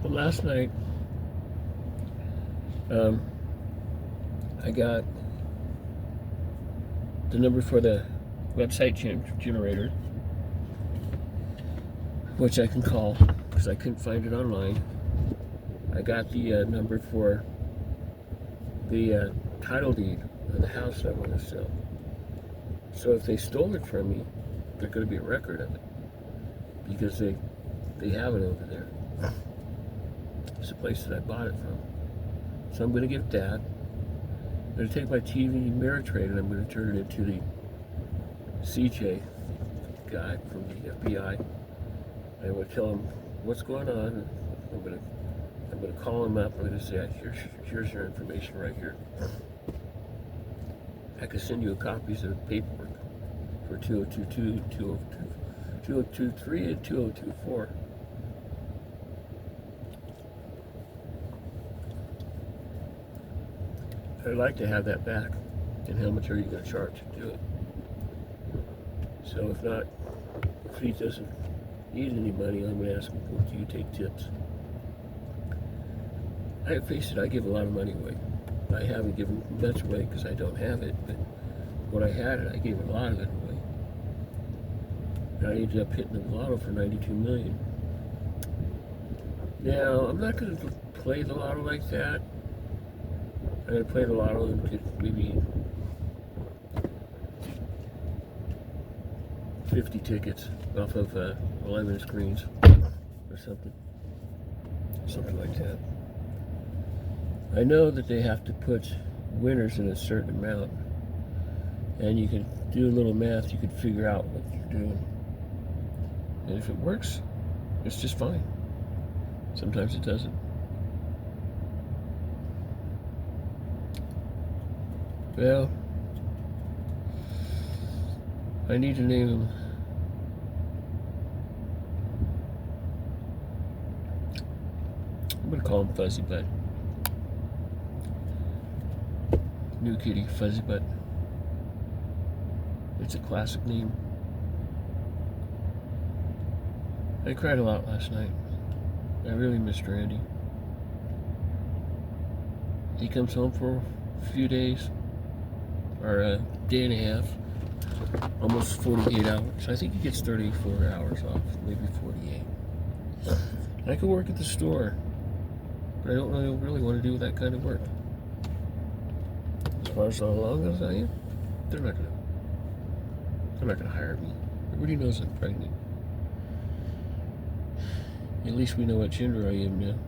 But last night, um, I got the number for the website generator, which I can call because I couldn't find it online. I got the number for the title deed of the house I want to sell. So if they stole it from me, there's going to be a record of it because they have it over there. It's the place that I bought it from. So I'm going to give that. I'm going to take my TV mirror trade and I'm going to turn it into the CJ guy from the FBI. I will tell him what's going on. I'm going to call him up. I'm going to say, here's your information right here. I can send you copies of the paperwork for 2022, 2023, and 2024. I'd like to have that back. And how much are you going to charge to do it? So if he doesn't need any money, I'm going to ask him, do you take tips? I face it, I give a lot of money away. I haven't given much away because I don't have it, but when I had it, I gave a lot of it away. And I ended up hitting the lotto for $92 million. Now, I'm not going to play the lotto like that. I'm going to play the lotto and get maybe 50 tickets off of 11 screens or something like that. I know that they have to put winners in a certain amount, and you can do a little math, you can figure out what you're doing. And if it works, it's just fine. Sometimes it doesn't. Well, I need to name him. I'm going to call him Fuzzy Butt. New kitty, Fuzzy Butt. It's a classic name. I cried a lot last night. I really missed Randy. He comes home for a few days, or a day and a half, almost 48 hours. I think he gets 34 hours off, maybe 48. I could work at the store, but I don't really want to do that kind of work. As far as how long as I am, they're not gonna hire me. Everybody knows I'm pregnant. At least we know what gender I am now.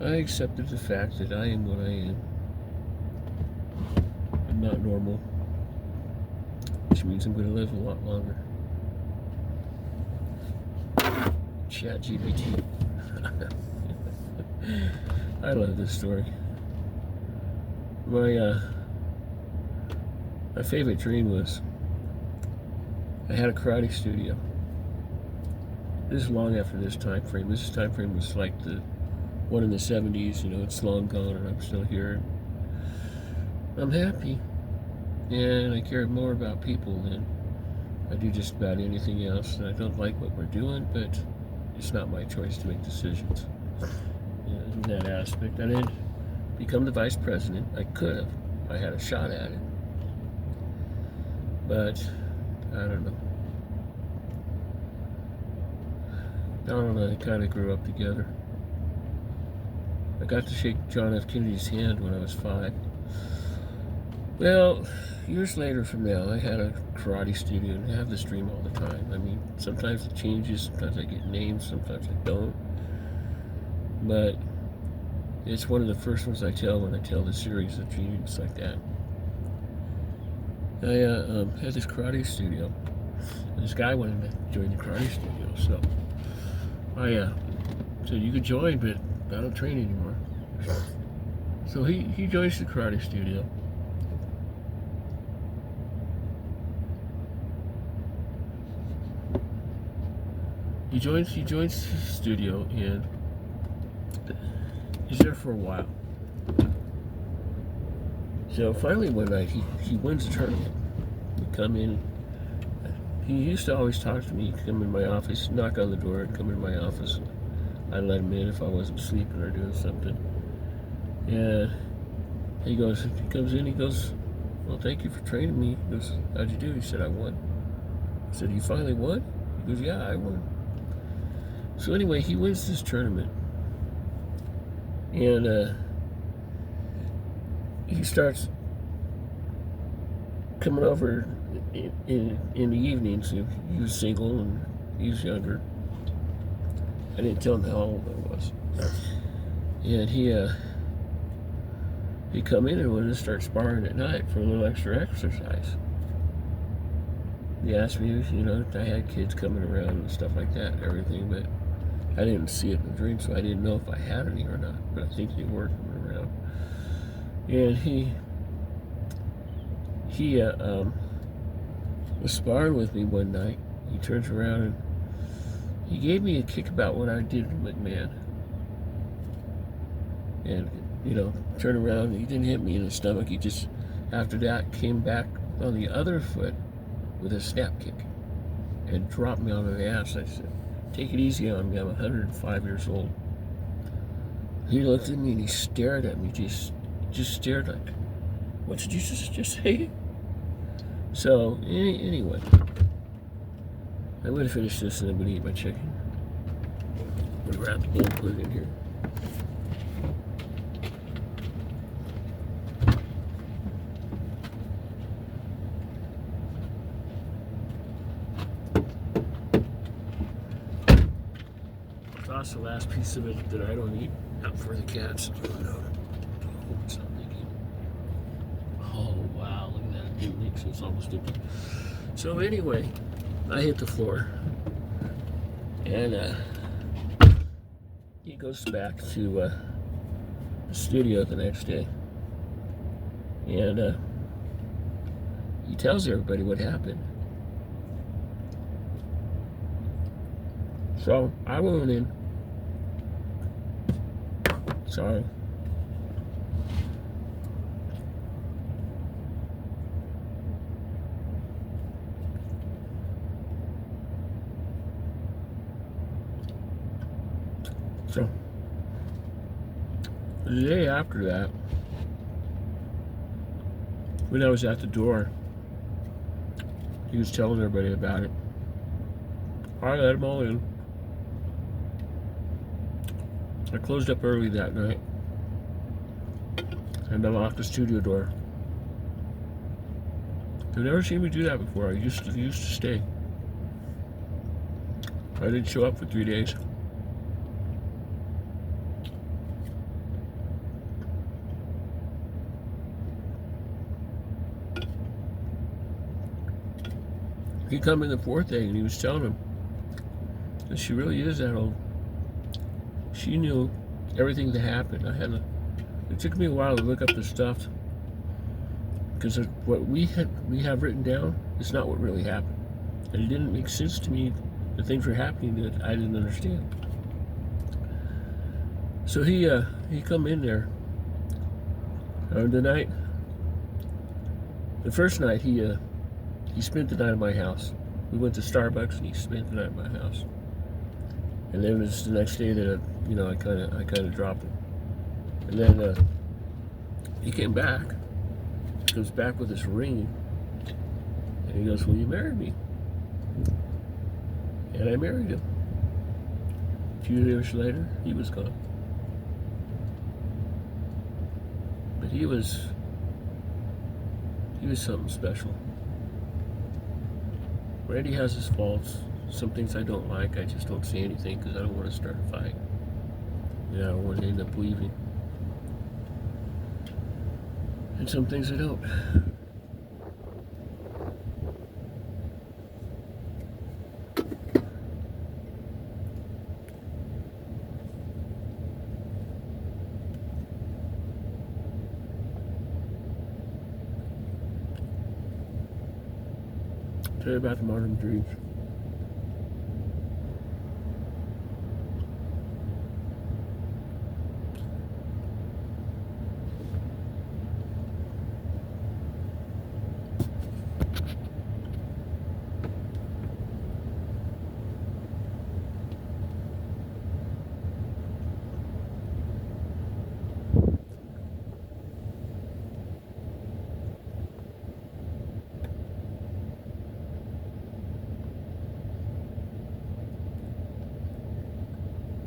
I accepted the fact that I am what I am. I'm not normal, which means I'm going to live a lot longer. Chat GPT. I love this story. My favorite dream was I had a karate studio. This is long after this time frame. This time frame was like the one in the 70s. You know, it's long gone, and I'm still here. I'm happy, and I care more about people than I do just about anything else. And I don't like what we're doing, but it's not my choice to make decisions. In that aspect, I didn't become the vice president. I could have. I had a shot at it, but I don't know. Donald and I kind of grew up together. I got to shake John F. Kennedy's hand when I was 5. Well, years later from now, I had a karate studio and I have this dream all the time. I mean, sometimes it changes, sometimes I get names, sometimes I don't. But it's one of the first ones I tell when I tell the series of dreams like that. I had this karate studio. This guy wanted to join the karate studio, so I said, you could join, but I don't train anymore. So he joins the karate studio. He joins the studio, and he's there for a while. So finally one night he wins the tournament. We come in, he used to always talk to me, come in my office, knock on the door, and come in my office. I'd let him in if I wasn't sleeping or doing something. And he comes in, he goes, well, thank you for training me. He goes, how'd you do? He said, I won. I said, you finally won? He goes, yeah, I won. So anyway, he wins this tournament. And he starts coming over in the evenings. He was single and he was younger. I didn't tell him how old I was. And he'd come in and wanted to start sparring at night for a little extra exercise. He asked me, I had kids coming around and stuff like that and everything, but I didn't see it in the dream, so I didn't know if I had any or not, but I think they were coming around. And he was sparring with me one night. He turns around and he gave me a kick about what I did to McMahon. And, turned around, he didn't hit me in the stomach. He just, after that, came back on the other foot with a snap kick and dropped me on the ass. I said, take it easy on me, I'm 105 years old. He looked at me and he stared at me, just stared like, what did you just say? So, anyway, I'm going to finish this and I'm going to eat my chicken. I'm going to wrap the bowl and put it in here. Toss the last piece of it that I don't eat out for the cats. What's I'm thinking? Oh wow, look at that. It didn't leak, so it's almost empty. So anyway, I hit the floor. And he goes back to the studio the next day. And he tells everybody what happened. So I went in. Sorry. So the day after that, when I was at the door, he was telling everybody about it. I let them all in. I closed up early that night, and I locked the studio door. They've never seen me do that before. I used to stay. I didn't show up for 3 days. He come in the fourth day, and he was telling him that she really is that old. She knew everything that happened. It took me a while to look up the stuff because what we have written down is not what really happened, and it didn't make sense to me. The things were happening that I didn't understand. So he come in there the first night he spent the night at my house. We went to Starbucks and he spent the night at my house. And then it was the next day that I kind of dropped him. And then he came back. He comes back with this ring, and he goes, "Will you marry me?" And I married him. A few years later, he was gone. But he was something special. Randy has his faults. Some things I don't like, I just don't say anything because I don't want to start a fight. I don't want to end up leaving. And some things I don't. Tell you about the modern dreams.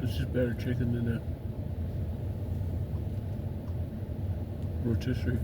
This is better chicken than the rotisserie.